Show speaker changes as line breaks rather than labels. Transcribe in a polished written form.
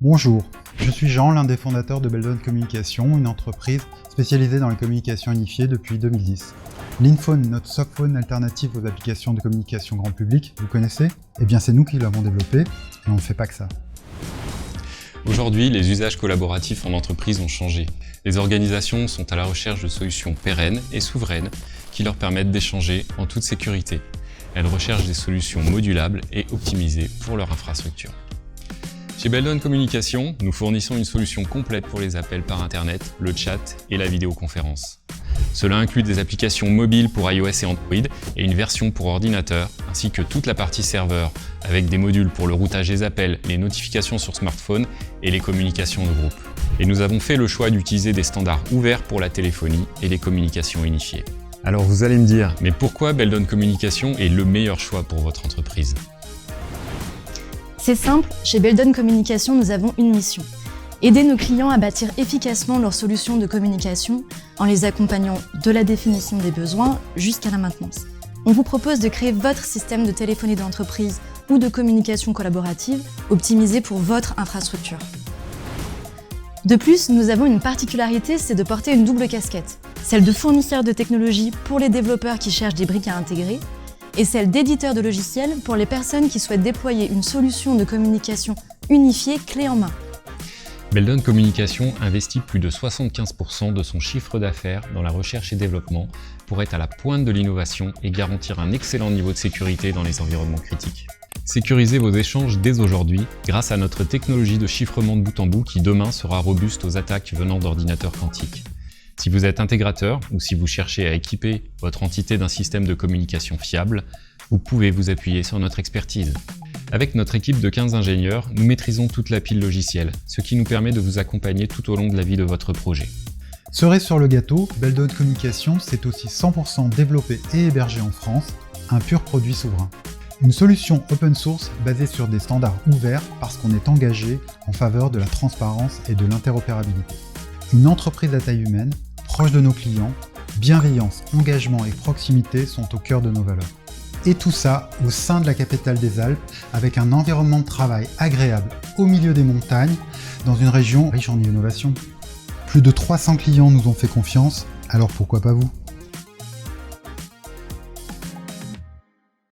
Bonjour, je suis Jean, l'un des fondateurs de Beldon Communication, une entreprise spécialisée dans les communications unifiées depuis 2010. Linphone, notre softphone alternatif aux applications de communication grand public, vous connaissez? Eh bien c'est nous qui l'avons développé, et on ne fait pas que ça.
Aujourd'hui, les usages collaboratifs en entreprise ont changé. Les organisations sont à la recherche de solutions pérennes et souveraines qui leur permettent d'échanger en toute sécurité. Elles recherchent des solutions modulables et optimisées pour leur infrastructure. Chez Beldon Communication, nous fournissons une solution complète pour les appels par Internet, le chat et la vidéoconférence. Cela inclut des applications mobiles pour iOS et Android et une version pour ordinateur, ainsi que toute la partie serveur, avec des modules pour le routage des appels, les notifications sur smartphone et les communications de groupe. Et nous avons fait le choix d'utiliser des standards ouverts pour la téléphonie et les communications unifiées. Alors vous allez me dire, mais pourquoi Beldon Communication est le meilleur choix pour votre entreprise ?
C'est simple, chez Beldon Communication, nous avons une mission. Aider nos clients à bâtir efficacement leurs solutions de communication en les accompagnant de la définition des besoins jusqu'à la maintenance. On vous propose de créer votre système de téléphonie d'entreprise ou de communication collaborative optimisé pour votre infrastructure. De plus, nous avons une particularité, c'est de porter une double casquette. Celle de fournisseur de technologie pour les développeurs qui cherchent des briques à intégrer et celle d'éditeur de logiciels pour les personnes qui souhaitent déployer une solution de communication unifiée clé en main.
Beldon Communication investit plus de 75% de son chiffre d'affaires dans la recherche et développement pour être à la pointe de l'innovation et garantir un excellent niveau de sécurité dans les environnements critiques. Sécurisez vos échanges dès aujourd'hui grâce à notre technologie de chiffrement de bout en bout qui demain sera robuste aux attaques venant d'ordinateurs quantiques. Si vous êtes intégrateur ou si vous cherchez à équiper votre entité d'un système de communication fiable, vous pouvez vous appuyer sur notre expertise. Avec notre équipe de 15 ingénieurs, nous maîtrisons toute la pile logicielle, ce qui nous permet de vous accompagner tout au long de la vie de votre projet.
Cerise sur le gâteau, Beldon Communication, c'est aussi 100% développé et hébergé en France, un pur produit souverain. Une solution open source basée sur des standards ouverts parce qu'on est engagé en faveur de la transparence et de l'interopérabilité. Une entreprise à taille humaine, proche de nos clients, bienveillance, engagement et proximité sont au cœur de nos valeurs. Et tout ça au sein de la capitale des Alpes, avec un environnement de travail agréable au milieu des montagnes, dans une région riche en innovation. Plus de 300 clients nous ont fait confiance, alors pourquoi pas vous ?